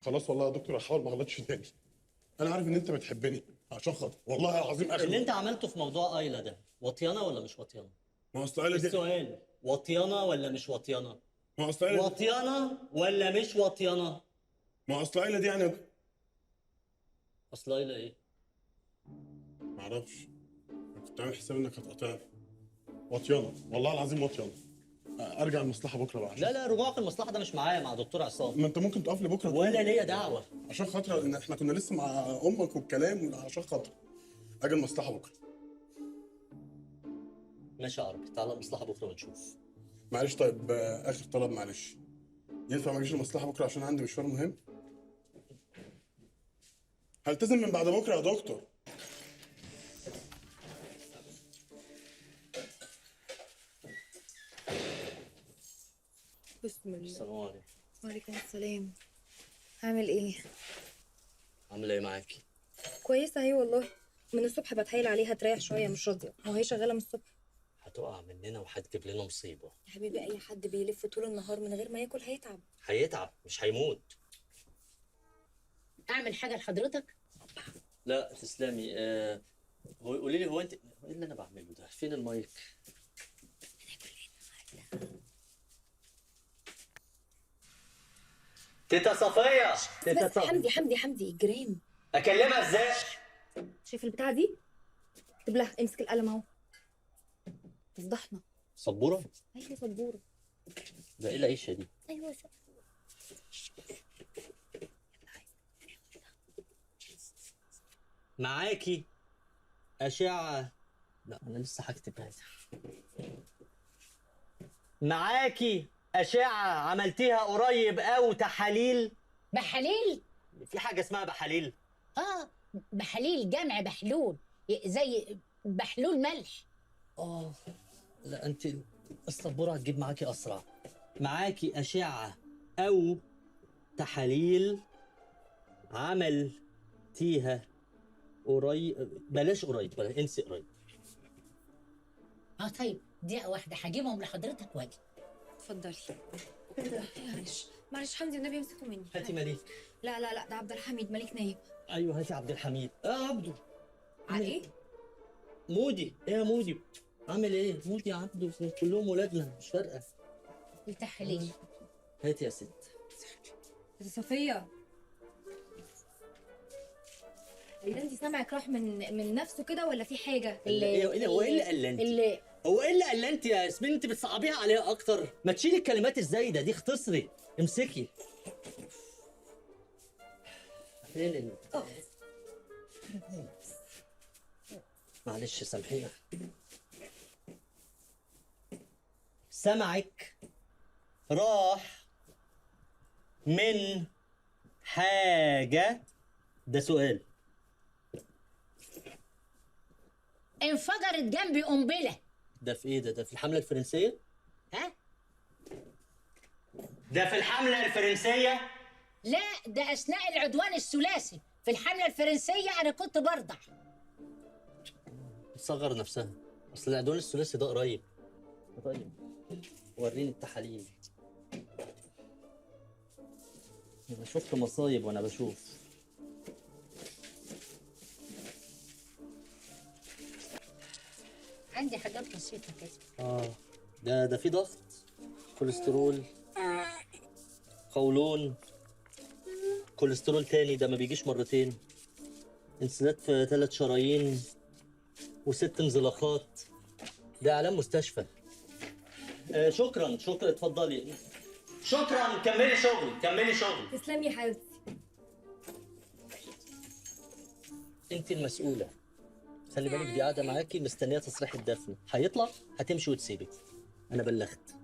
خلاص والله يا دكتور هحاول ما اغلطش تاني. انا عارف ان انت بتحبني عشان خاطر والله العظيم اخر. اللي انت عملته في موضوع ايلا ده وطيانه ولا مش وطيانه؟ ما هو اصل عيلة دي السؤال وطيانه ولا مش وطيانه؟ ما هو اصل عيلة دي وطيانه ولا مش وطيانه؟ ما هو اصل عيلة دي يعني اصل ايلا ايه؟ ما اعرفش. انا كنت عامل حساب انك هتقاطعني. وطيانه والله العظيم وطيانه. ارجع المصلحه بكره بقى. لا رجوعك المصلحه ده مش معايا، مع دكتور عصام. ما انت ممكن تقف لي بكره ولا ليا دعوه. عشان خاطر ان احنا كنا لسه مع امك والكلام، عشان خاطر اجي المصلحه بكره. ماشي يا عربي، تعالى المصلحه بكره ونشوف. معلش طيب اخر طلب معلش. ينفع ما اجيش المصلحه بكره عشان عندي مشوار مهم؟ هلتزم من بعد بكره يا دكتور. بسم الله. السلام عليكم. وعليكم السلام. هعمل ايه؟ عامله ايه معاكي؟ كويسه اهي والله. من الصبح بتهيل عليها تريح شويه، مش راضيه وهي شغاله من الصبح. هتقع مننا وهتجيب لنا مصيبه. يا حبيبي اي حد بيلف طول النهار من غير ما ياكل هيتعب. هيتعب مش هيموت. اعمل حاجه لحضرتك؟ لا تسلمي. قولي لي، هو انت ايه اللي انا بعمله ده؟ فين المايك؟ تيتا صفيه، تيتا بس صفيه. حمدي الجيران. اكلمها ازاي؟ شايف البتاعه دي؟ اكتب لها، امسك القلم اهو. تفضحنا. سبوره؟ ايوه سبوره. ده ايه العيشه دي؟ ايوه سبوره. معاكي أشعة. لا أنا لسه هكتبها. معاكي أشعة عملتيها قريب أو تحاليل؟ بحاليل؟ في حاجة اسمها بحاليل؟ اه بحاليل جمع بحلول، زي بحلول ملح. لا أنت السبورة هتجيب معاكي أسرع. معاكي أشعة أو تحاليل عملتيها قريب. بلاش قريب، بلاش، انسي قريب. طيب دقيقه واحده هجيبهم لحضرتك واجي. اتفضلي. ايه ده؟ معلش حمدي النبي امسكه مني. هاتي مليك. لا ده عبد الحميد مليك نايم. ايوه هاتي عبد الحميد. عبده. على ايه؟ مودي. ايه يا مودي؟ عامل ايه؟ مودي عبده كلهم ولادنا مش فارقه. التحاليل. هاتي يا ست. يا صفيه. ايه انت سامعك راح من نفسه كده ولا في حاجه؟ هو ايه اللي قلنتي؟ هو ايه اللي قلنتي يا ياسمين؟ انت بتصعبيها عليها اكتر. ما تشيلي الكلمات الزايده دي، اختصري، امسكي. فين معلش سامحينا. سمعك راح من حاجه. ده سؤال. انفجرت جنبي قنبله. ده في ايه ده في الحملة الفرنسية؟ ها؟ ده في الحملة الفرنسية؟ لا ده اثناء العدوان الثلاثي في الحمله الفرنسيه، انا كنت برضع. بتصغر نفسها، اصل العدوان الثلاثي ده قريب. طيب وريني التحاليل. انا شفت مصايب وانا بشوف. عندي حاجات بسيطه كده. ده في ضغط، كوليسترول، قولون، كوليسترول تاني ده ما بيجيش مرتين، انسداد في 3 شرايين و6 انزلاقات. ده اعلام مستشفى. شكرا اتفضلي. شكرا، كملي شغل. تسلمي يا حبيبتي. انت المسؤولة. خلي بالك دي قاعدة معاكي مستنية تصريح الدفن، هيطلع هتمشي وتسيبك. انا بلغت.